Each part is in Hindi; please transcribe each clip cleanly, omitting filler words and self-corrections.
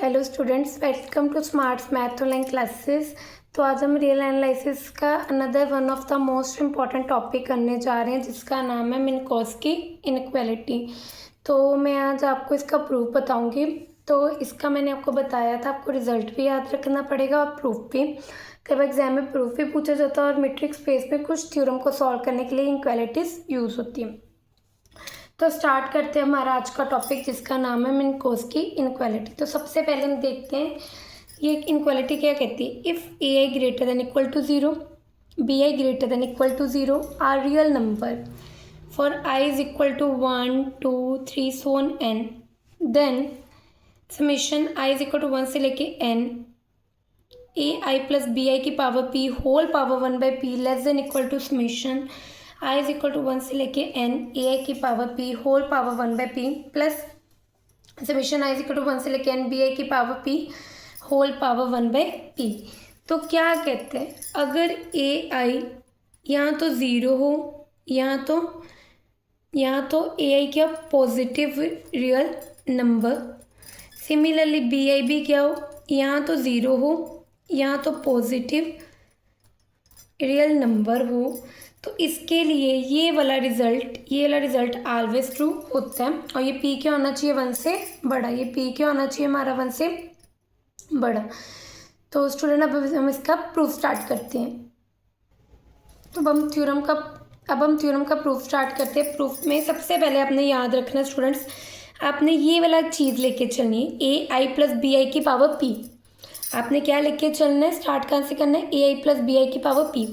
Hello students, welcome to Smarts math online classes. तो आज हम रियल एनालिसिस का another one of the most important topic करने जा रहे हैं, जिसका नाम है मिन्कोस्की इनइक्वालिटी। तो मैं आज आपको इसका प्रूफ बताऊंगी। तो इसका मैंने आपको बताया था, आपको रिजल्ट भी याद रखना पड़ेगा और प्रूफ भी। कई बार एग्जाम में प्रूफ भी पूछा जाता है और मैट्रिक्स स्पेस में कुछ थ्योरम को सॉल्व करने के लिए इनइक्वालिटीज यूज़ होती है। तो स्टार्ट करते हैं हमारा आज का टॉपिक, जिसका नाम है मिन्कोस्की इनइक्वालिटी। तो सबसे पहले हम देखते हैं ये इनइक्वालिटी क्या कहती है। If a i greater than equal to zero, b i greater than equal to zero are real number for i is equal to 1 2 3 so on n, then summation i is equal to 1 से लेके N A I plus B I की power P whole power 1 by p less than equal to summation i is equal to 1 से लेके एन ए आई की power P whole power 1 by P plus summation i is equal to 1 से लेके एन बी आई की power P whole power 1 by p. तो क्या कहते हैं, अगर ए आई यहाँ तो ज़ीरो हो, यहाँ तो ए आई क्या positive real number, similarly b i भी क्या हो, यहाँ तो ज़ीरो हो, यहाँ तो पॉजिटिव रियल नंबर हो, तो इसके लिए ये वाला रिजल्ट ऑलवेज ट्रू होता है। और ये पी क्या होना चाहिए, 1 से बड़ा। ये पी क्या होना चाहिए हमारा, 1 से बड़ा। तो स्टूडेंट अब हम इसका प्रूफ स्टार्ट करते हैं। तो अब हम थ्योरम का प्रूफ स्टार्ट करते हैं। प्रूफ में सबसे पहले आपने याद रखना स्टूडेंट्स, आपने ये वाला चीज़ लेके चलनी है, ए आई प्लस बी आई की पावर पी। आपने क्या लेके चलना है, स्टार्ट कहाँ से करना है, ए आई प्लस बी आई की पावर पी।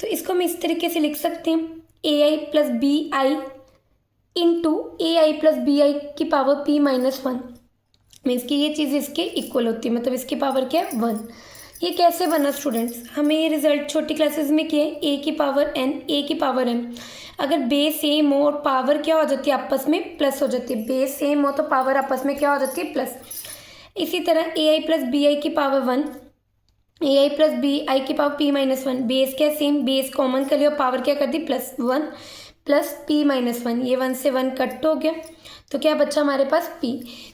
तो इसको हम इस तरीके से लिख सकते हैं, a I plus B i into a I plus B I की पावर पी माइनस 1। मीन्स कि ये चीज़ इसके इक्वल होती है, मतलब इसकी पावर क्या है, 1। ये कैसे बना स्टूडेंट्स, हमें ये रिजल्ट छोटी क्लासेस में किया है, ए की पावर एन ए की पावर एम। अगर बेस सेम हो और पावर क्या हो जाती है, आपस में प्लस हो जाती है। बेस सेम हो तो पावर आपस में क्या हो जाती है, प्लस। इसी तरह ए आई प्लस बी आई की power 1, a I plus B I की पावर पी माइनस 1। बेस क्या सेम, बेस कॉमन कर लिया और पावर क्या कर दी, प्लस 1 प्लस पी माइनस 1। ये 1 से 1 कट हो गया, तो क्या बच्चा हमारे पास पी।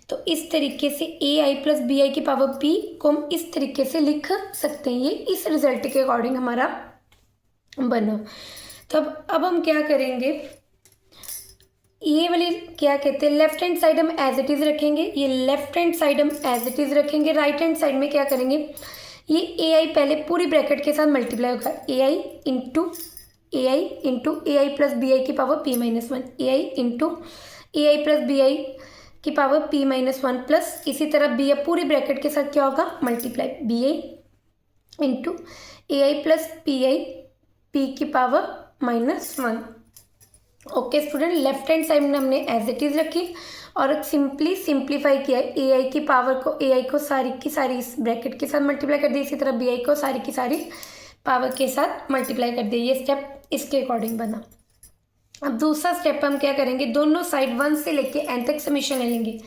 तो इस तरीके से ए आई प्लस बी आई की पावर पी को हम इस तरीके से लिख सकते हैं। ये इस रिजल्ट के अकॉर्डिंग हमारा बना। तो अब हम क्या करेंगे, ये वाली क्या कहते हैं, लेफ्ट हैंड साइड हम एज इट इज़ रखेंगे। ये लेफ्ट हैंड साइड हम एज इट इज़ रखेंगे। राइट हैंड साइड में क्या करेंगे, ये ए आई पहले पूरी ब्रैकेट के साथ मल्टीप्लाई होगा, a i into a I plus B I की power p minus 1, a i into a I plus B I की पावर पी माइनस 1 प्लस इसी तरह बी आई पूरी ब्रैकेट के साथ क्या होगा, multiply, b i into a I plus p i p की power minus 1। Okay student, left hand side में हमने एज इट इज़ रखी और सिंप्लीफाई किया, ए आई की पावर को ए आई को सारी की सारी इस ब्रैकेट के साथ मल्टीप्लाई कर दी, इसी तरह बी आई को सारी की सारी पावर के साथ मल्टीप्लाई कर दी। ये स्टेप इसके अकॉर्डिंग बना। अब दूसरा स्टेप हम क्या करेंगे, दोनों साइड 1 से लेके एन तक समीशन ले लेंगे।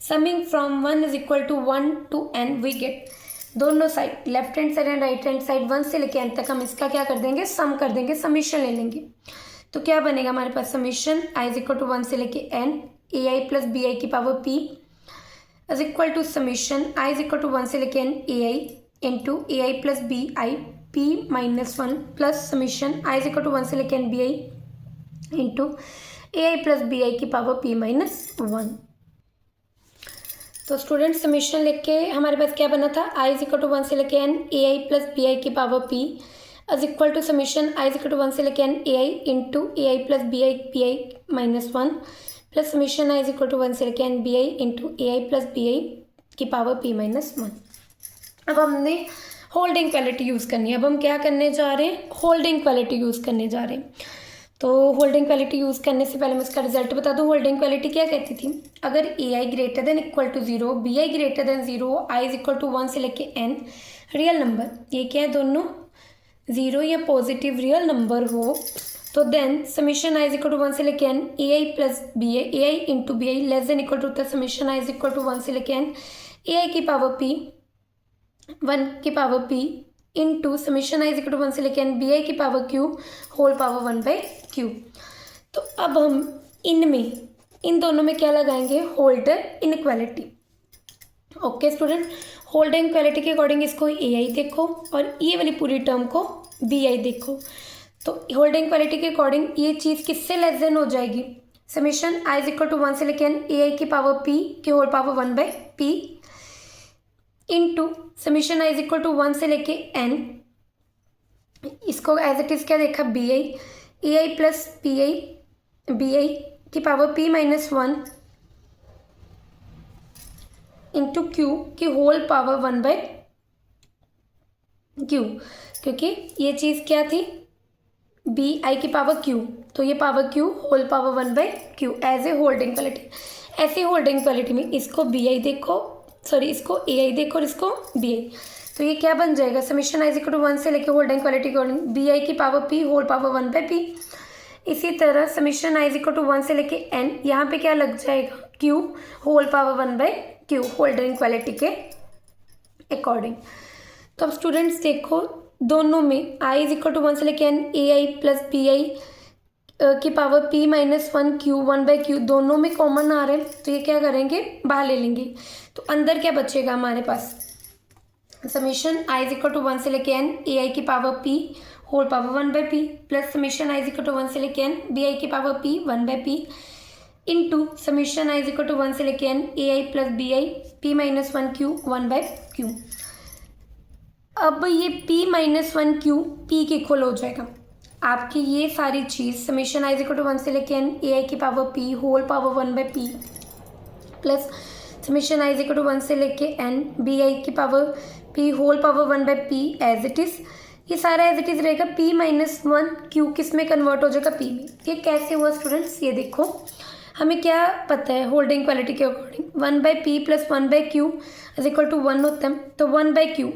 Summing from 1 is equal to 1 to n we get, दोनों side left hand side and right hand side 1 से लेके एन तक हम इसका क्या कर देंगे, सम कर देंगे, समीशन ले लेंगे। तो क्या बनेगा हमारे पास, summation I is equal to 1 से लेके N A I plus B I की power p is equal to summation I is equal to 1 से लेके N A i into a I plus B I P minus 1 plus summation I is equal to 1 से लेके N B i into a I plus B I की पावर पी माइनस 1। तो स्टूडेंट समीशन लेके हमारे पास क्या बना था, आई इज इक्वल टू 1 से लेके N A I plus B I की power p is equal to summation I is equal to 1 से लेके N A i into a I plus B I p i minus 1 plus summation I is equal to 1 से लेके N B i into a I plus B I की पावर पी माइनस 1। अब हमने होल्डिंग इक्वालिटी यूज़ करनी है। अब हम क्या करने जा रहे हैं, होल्डिंग इक्वालिटी यूज़ करने जा रहे हैं। तो होल्डिंग इक्वालिटी यूज़ करने से पहले मैं इसका रिजल्ट बता दूँ। होल्डिंग इक्वालिटी क्या कहती थी, अगर a i greater than equal to 0, b i greater than 0, i is equal to 1 से लेके एन रियल नंबर, ये क्या है, दोनों 0 या पॉजिटिव रियल नंबर हो, तो then summation I is equal to 1 से लेके N A I plus B i a i into b i less than equal to होता है summation I is equal to 1 से लेके एन ए आई की पावर पी 1 की power p into summation I is equal to 1 से लेके एन बी आई की power q whole power 1 by q. तो अब हम इन दोनों में क्या लगाएंगे, holder inequality. Okay student, hold inequality के अकॉर्डिंग इसको ए आई देखो और ये वाली पूरी टर्म को बी आई देखो। तो होल्ड इनइक्वालिटी के अकॉर्डिंग ये चीज़ किससे लेस देन हो जाएगी, summation I is equal to 1 से लेके एन ए आई की पावर पी की whole power 1 by P into summation I is equal to 1 से लेके एन, इसको एज इट इज़ क्या देखा b i, a I plus p i b आई की power p minus 1 into q की होल पावर 1 बाई क्यू, क्योंकि ये चीज़ क्या थी बी आई की पावर क्यू, तो ये power q whole power 1 by q as a holding quality. ऐसी होल्डिंग क्वालिटी में इसको बी आई देखो, सॉरी इसको ए आई देखो और इसको बी आई, तो ये क्या बन जाएगा समीशन आई इक्वल टू 1 से लेके होल्डिंग क्वालिटी अकॉर्डिंग बी आई की power P whole power 1 by p. इसी तरह समीशन आई इक्वल टू 1 से लेके एन, यहाँ पे क्या लग जाएगा q whole power 1 by q holding quality के अकॉर्डिंग। तो अब स्टूडेंट्स देखो दोनों में आई इज इक्वल टू 1 से लेके N A I plus B I की power p minus 1 Q 1 by q दोनों में कॉमन आ रहे हैं, तो ये क्या करेंगे बाहर ले लेंगे, तो अंदर क्या बचेगा हमारे पास summation I is equal to 1 से लेके एन ए आई की power P whole power 1 by P plus summation I is equal to 1 से लेके एन बी आई की power P 1 by P into summation I is equal to 1 से लेके N A I plus B I P minus 1 Q 1 by Q. अब ये p माइनस 1 क्यू p के इक्वल हो जाएगा, आपकी ये सारी चीज़ समीशन आई इक्वल टू 1 से लेके एन ए आई की power p whole power 1 by P plus summation I equal to 1 से लेके एन बी आई की power p whole power 1 by p as it is, ये सारा एज इट इज़ रहेगा p माइनस 1 क्यू किस में कन्वर्ट हो जाएगा p में। ये कैसे हुआ स्टूडेंट्स, ये देखो हमें क्या पता है होल्डिंग क्वालिटी के according 1 by P plus 1 by q is equal to 1 होता है, तो 1 बाई क्यू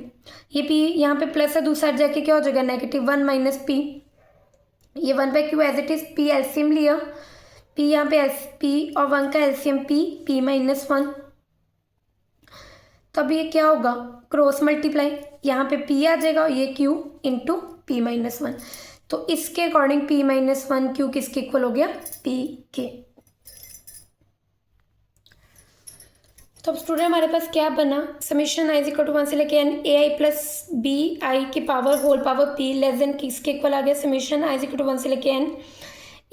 ये p यहाँ पे प्लस है दूसरा जाके क्या हो जाएगा नेगेटिव 1 माइनस पी, ये 1 by q as it is p LCM लिया, p यहाँ पे p और 1 का एलसीएम p माइनस 1, तब ये क्या होगा क्रॉस मल्टीप्लाई, यहाँ पे p आ जाएगा और ये q इंटू p माइनस 1, तो इसके अकॉर्डिंग p माइनस 1 q किसके इक्वल हो गया p के। तो अब स्टूडेंट हमारे पास क्या बना समीशन आई इक्वल टू 1 से लेके N A I plus B I की power whole power p less than किसके इक्वल आ गया समीशन आई इक्वल टू 1 से लेके एन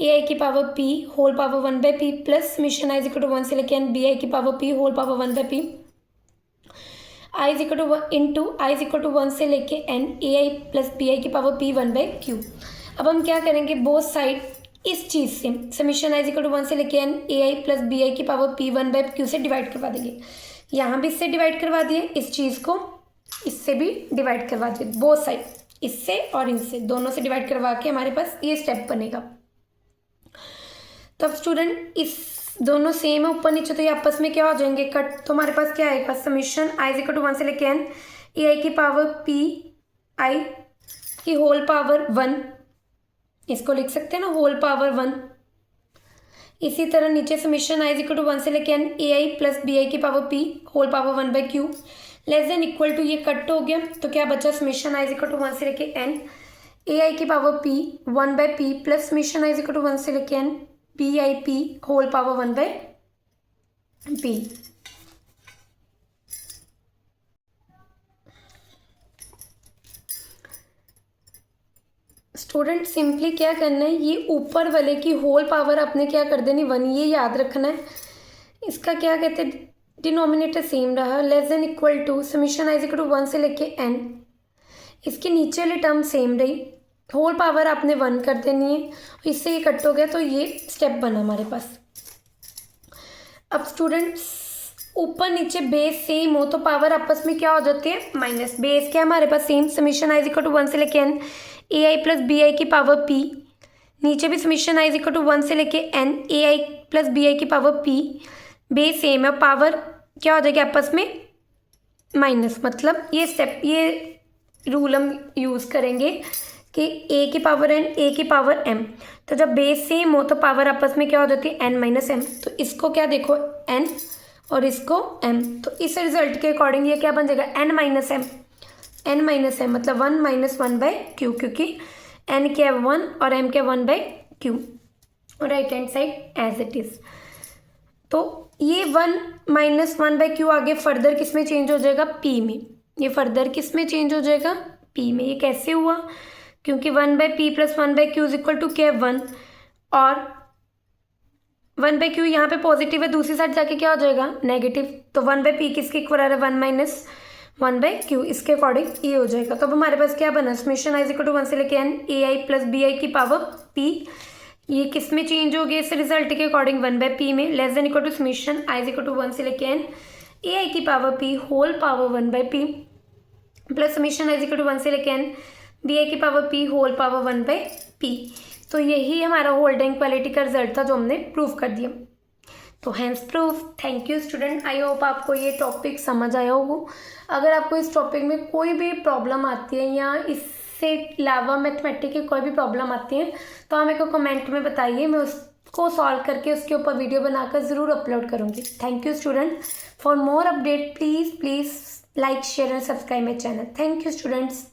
ए आई की power P whole power 1 by P plus summation I equal to 1 से लेके एन बी आई की power P whole power 1 by p i equal to into i equal to 1 से लेके N A I plus B I की पावर पी 1 बाई क्यू। अब हम क्या करेंगे बोथ साइड इस चीज़ से समीशन आई इक्वल टू 1 से लेके N A I plus B I की पावर पी 1 बाई क्यू से डिवाइड करवा देंगे, यहाँ भी इससे डिवाइड करवा दिए, इस चीज़ को इससे भी डिवाइड करवा दिए, बोथ साइड इससे और इनसे दोनों से डिवाइड करवा के हमारे पास ये स्टेप बनेगा। तो अब स्टूडेंट इस दोनों सेम है ऊपर नीचे, तो ये आपस में क्या हो जाएंगे कट, तो हमारे पास क्या आएगा समीशन आई इक्वल टू 1 से लेके एन ए आई की पावर पी आई की होल पावर 1, इसको लिख सकते हैं ना होल पावर 1। इसी तरह नीचे समीशन आई इक्वल टू 1 से लेके N A I plus B I की power P whole power 1 by q less than equal to, ये कट हो गया तो क्या बचा समीशन आई इक्वल टू 1 से लेके एन ए आई की power P 1 by P plus summation I equal to 1 से लेके N B I p whole power 1 by p. Student simply क्या करना है, ये ऊपर वाले की होल पावर आपने क्या कर देनी 1, ये याद रखना है। इसका क्या कहते हैं डिनोमिनेटर सेम रहा less than equal to summation I equal to 1 से लेके एन, इसके नीचे वाली टर्म सेम रही, होल पावर आपने 1 कर देनी है, इससे ये कट हो गया तो ये स्टेप बना हमारे पास। अब स्टूडेंट्स ऊपर नीचे बेस सेम हो तो पावर आपस में क्या हो जाती है माइनस, बेस क्या हमारे पास same summation I equal to 1 से लेके N A I plus B I की पावर पी, नीचे भी समीशन आई इक्वल टू 1 से लेके N A I plus B I की पावर पी, बेस सेम है पावर क्या हो जाएगी आपस में माइनस, मतलब ये स्टेप ये रूल हम यूज़ करेंगे कि ए की पावर एन ए की पावर एम, तो जब बेस सेम हो तो पावर आपस में क्या हो जाती है एन माइनस एम, तो इसको क्या देखो एन और इसको एम, तो इस रिजल्ट के अकॉर्डिंग ये क्या बन जाएगा एन माइनस एम मतलब 1 माइनस 1 बाई क्यू, क्योंकि एन क्या 1 और एम क्या 1 बाई क्यू, और right hand side as it is. तो ये 1 माइनस 1/q आगे फर्दर किस में चेंज हो जाएगा, p में। ये फर्दर किस में चेंज हो जाएगा, p में। ये कैसे हुआ, क्योंकि 1/p plus 1/q is equal to क्या है 1, और 1/q यहाँ पे पॉजिटिव है, दूसरी साइड जाके क्या हो जाएगा नेगेटिव। तो 1/p किसके इक्वल आ रहा है, 1 माइनस 1/q, इसके अकॉर्डिंग ये हो जाएगा। तो अब हमारे पास क्या बना, summation i is equal to 1 से लेके n ai प्लस bi की पावर p। ये किस में चेंज हो गया इस रिजल्ट के अकॉर्डिंग, 1/p में, less than equal to summation i is equal to 1 से लेके n ai की power p whole power 1/p plus summation i is equal to 1 से लेके n bi की power p whole power 1/p। तो यही हमारा होल्डिंग इक्वालिटी का रिजल्ट था जो हमने प्रूव कर दिया। तो hence proof. Thank you student, I hope आपको ये टॉपिक समझ आया हो। अगर आपको इस टॉपिक में कोई भी प्रॉब्लम आती है या इससे अलावा मैथमेटिक्स की कोई भी प्रॉब्लम आती है तो आप मेरे को कमेंट में बताइए, मैं उसको सॉल्व करके उसके ऊपर वीडियो बनाकर ज़रूर अपलोड करूँगी। Thank you student. For more update please like share and subscribe my channel. Thank you students.